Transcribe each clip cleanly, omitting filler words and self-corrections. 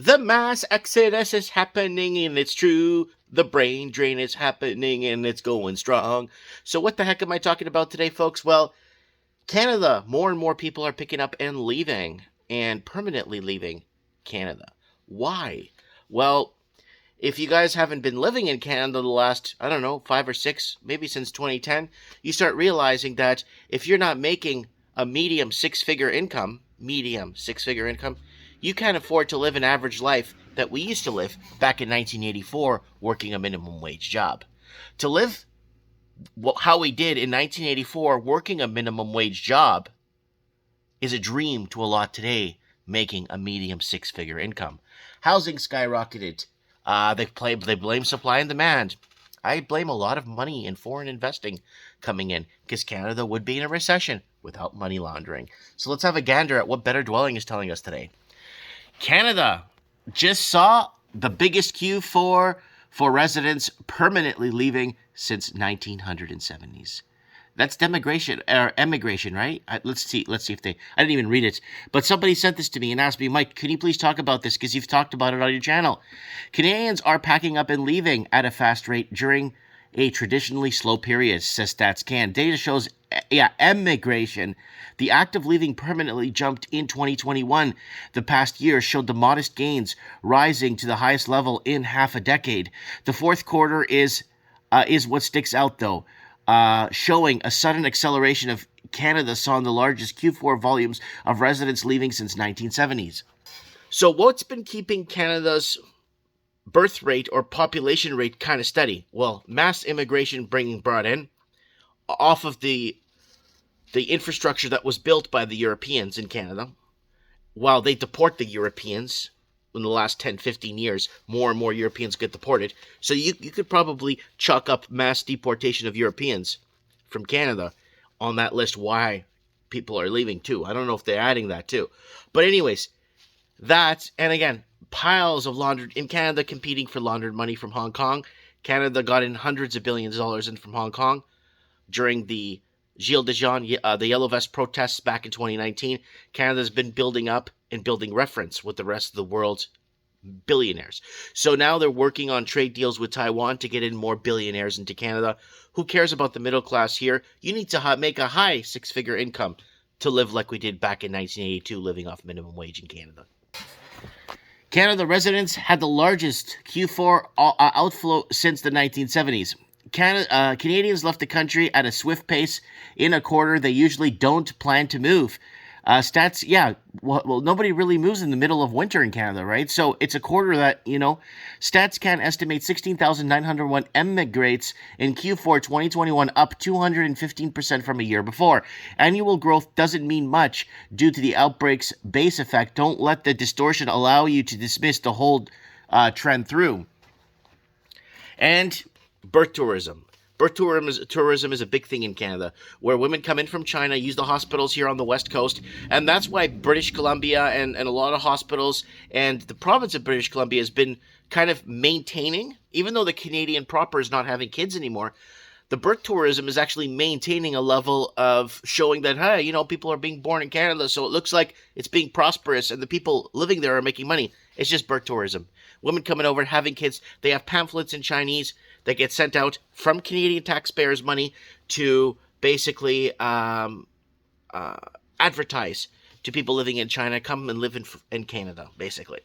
The mass exodus is happening and it's true. The brain drain is happening and it's going strong. So, what the heck am I talking about today, folks? Well, Canada, more and more people are picking up and leaving and permanently leaving Canada. Why? Well, if you guys haven't been living in Canada the last, I don't know, 5 or 6, maybe since 2010, you start realizing that if you're not making a medium six figure income, you can't afford to live an average life that we used to live back in 1984 working a minimum wage job. To live how we did in 1984 working a minimum wage job is a dream to a lot today making a medium six figure income. Housing skyrocketed. They blame supply and demand. I blame a lot of money in foreign investing coming in because Canada would be in a recession without money laundering. So let's have a gander at what Better Dwelling is telling us today. Canada just saw the biggest Q4 for residents permanently leaving since 1970s. That's demigration or emigration, right? Let's see if they. I didn't even read it, but somebody sent this to me and asked me, Mike, can you please talk about this because you've talked about it on your channel? Canadians are packing up and leaving at a fast rate during a traditionally slow period, says StatsCan. Data shows, emigration. The act of leaving permanently jumped in 2021. The past year showed the modest gains, rising to the highest level in half a decade. The fourth quarter is what sticks out, though. Showing a sudden acceleration of Canada saw the largest Q4 volumes of residents leaving since 1970s. So what's been keeping Canada's birth rate or population rate kind of steady? Well, mass immigration brought in off of the infrastructure that was built by the Europeans in Canada. While they deport the Europeans in the last 10, 15 years, more and more Europeans get deported. So you could probably chalk up mass deportation of Europeans from Canada on that list why people are leaving too. I don't know if they're adding that too. But anyways, that, and again, piles of laundered, in Canada competing for laundered money from Hong Kong. Canada got in hundreds of billions of dollars in from Hong Kong during the Gilets de Jaune, the Yellow Vest protests back in 2019. Canada's been building up and building reference with the rest of the world's billionaires. So now they're working on trade deals with Taiwan to get in more billionaires into Canada. Who cares about the middle class here? You need to make a high six-figure income to live like we did back in 1982, living off minimum wage in Canada. Canada residents had the largest Q4 outflow since the 1970s. Canadians left the country at a swift pace in a quarter they usually don't plan to move. Well, nobody really moves in the middle of winter in Canada, right? So it's a quarter that, StatsCan estimates 16,901 emigrants in Q4 2021, up 215% from a year before. Annual growth doesn't mean much due to the outbreak's base effect. Don't let the distortion allow you to dismiss the whole trend through. And birth tourism. Birth tourism is a big thing in Canada, where women come in from China, use the hospitals here on the West Coast, and that's why British Columbia and a lot of hospitals and the province of British Columbia has been kind of maintaining, even though the Canadian proper is not having kids anymore, the birth tourism is actually maintaining a level of showing that, hey, people are being born in Canada, so it looks like it's being prosperous and the people living there are making money. It's just birth tourism. Women coming over, having kids, they have pamphlets in Chinese that get sent out from Canadian taxpayers' money to basically advertise to people living in China, come and live in Canada, basically.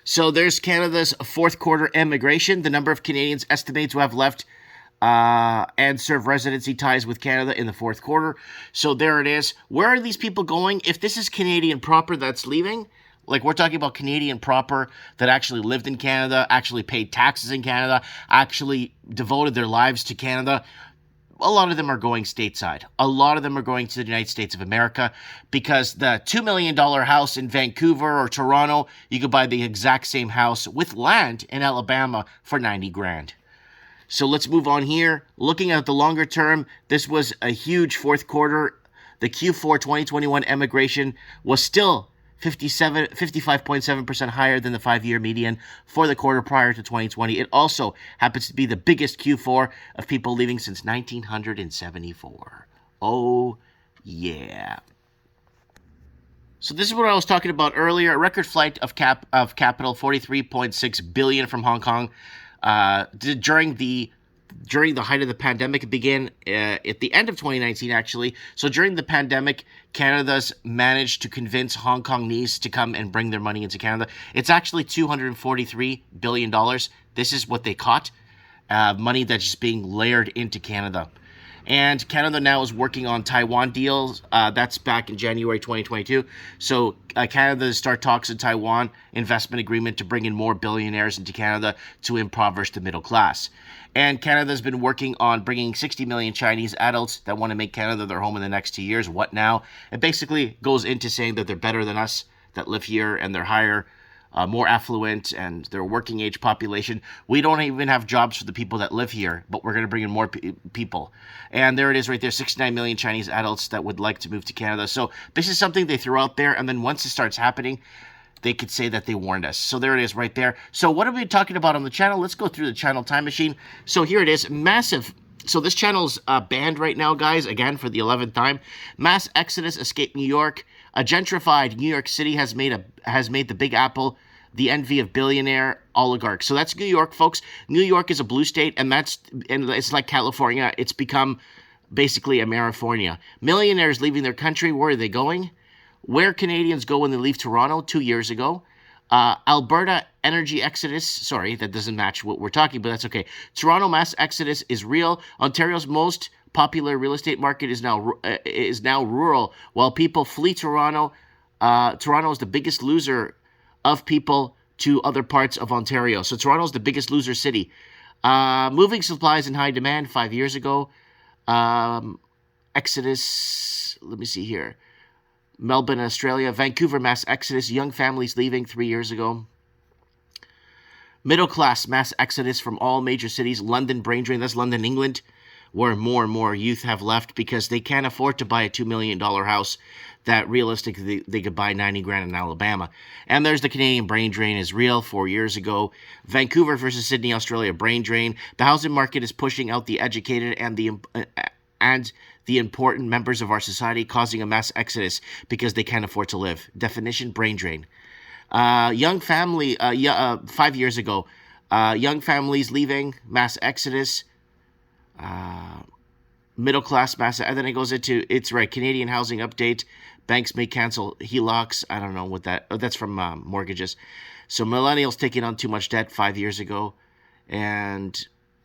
So there's Canada's fourth quarter emigration. The number of Canadians estimated to have left and serve residency ties with Canada in the fourth quarter. So there it is. Where are these people going? If this is Canadian proper that's leaving, like we're talking about Canadian proper that actually lived in Canada, actually paid taxes in Canada, actually devoted their lives to Canada, a lot of them are going stateside. A lot of them are going to the United States of America because the $2 million house in Vancouver or Toronto, you could buy the exact same house with land in Alabama for $90,000. So let's move on here. Looking at the longer term, this was a huge fourth quarter. The Q4 2021 emigration was still 55.7% higher than the 5-year median for the quarter prior to 2020. It also happens to be the biggest Q4 of people leaving since 1974. Oh, yeah. So this is what I was talking about earlier. A record flight of capital, 43.6 billion from Hong Kong, during the height of the pandemic. It began at the end of 2019, actually. So during the pandemic, Canada's managed to convince Hong Kongese to come and bring their money into Canada. It's actually $243 billion. This is what they caught. Money that's just being layered into Canada. And Canada now is working on Taiwan deals. That's back in January 2022. So Canada start talks in Taiwan investment agreement to bring in more billionaires into Canada to impoverish the middle class. And Canada's been working on bringing 60 million Chinese adults that want to make Canada their home in the next 2 years. What now? It basically goes into saying that they're better than us that live here and they're higher, more affluent, and they're a working age population. We don't even have jobs for the people that live here, but we're going to bring in more people. And there it is right there, 69 million Chinese adults that would like to move to Canada. So this is something they threw out there, and then once it starts happening, they could say that they warned us. So there it is right there. So what are we talking about on the channel? Let's go through the channel time machine. So here it is, massive. So this channel's banned right now, guys, again, for the 11th time. Mass exodus escaped New York. A gentrified New York City has made the Big Apple the envy of billionaire oligarchs. So that's New York, folks. New York is a blue state, and it's like California. It's become basically Amerifornia. Millionaires leaving their country. Where are they going? Where Canadians go when they leave Toronto 2 years ago. Alberta energy exodus. Sorry, that doesn't match what we're talking, but that's okay. Toronto mass exodus is real. Ontario's most popular real estate market is now rural. While people flee Toronto, Toronto is the biggest loser of people to other parts of Ontario. So Toronto's the biggest loser city. Moving supplies in high demand 5 years ago. Exodus, let me see here. Melbourne, Australia. Vancouver mass exodus. Young families leaving 3 years ago. Middle class mass exodus from all major cities. London brain drain. That's London, England, where more and more youth have left because they can't afford to buy a $2 million house that realistically they could buy 90 grand in Alabama. And there's the Canadian brain drain is real 4 years ago. Vancouver versus Sydney, Australia brain drain. The housing market is pushing out the educated and the important members of our society, causing a mass exodus because they can't afford to live. Definition, brain drain. Young family, 5 years ago, young families leaving, mass exodus. Middle class mass, and then it goes into, it's right, Canadian housing update. Banks may cancel HELOCs. I don't know what that's from mortgages. So millennials taking on too much debt 5 years ago. And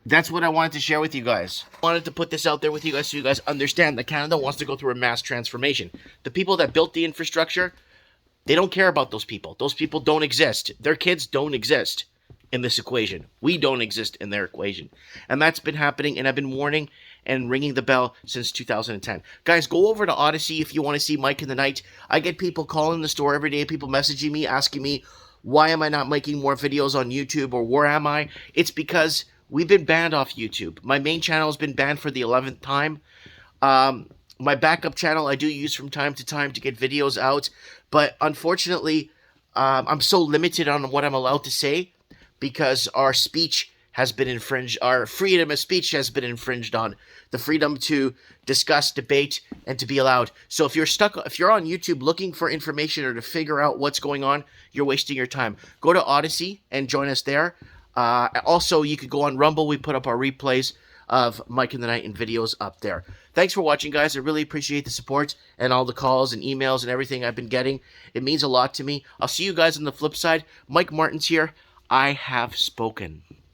that's what I wanted to share with you guys. I wanted to put this out there with you guys so you guys understand that Canada wants to go through a mass transformation. The people that built the infrastructure, they don't care about those people. Those people don't exist. Their kids don't exist in this equation. We don't exist in their equation. And that's been happening, and I've been warning and ringing the bell since 2010. Guys, go over to Odyssey if you want to see Mike in the Night. I get people calling the store every day, people messaging me, asking me, why am I not making more videos on YouTube, or where am I? It's because we've been banned off YouTube. My main channel has been banned for the 11th time. My backup channel I do use from time to time to get videos out, but unfortunately, I'm so limited on what I'm allowed to say because our speech has been infringed, our freedom of speech has been infringed on, the freedom to discuss, debate, and to be allowed. So if you're on YouTube looking for information or to figure out what's going on, you're wasting your time. Go to Odyssey and join us there. Also, you could go on Rumble. We put up our replays of Mike in the Night and videos up there. Thanks for watching, guys. I really appreciate the support and all the calls and emails and everything I've been getting. It means a lot to me. I'll see you guys on the flip side. Mike Martin's here. I have spoken.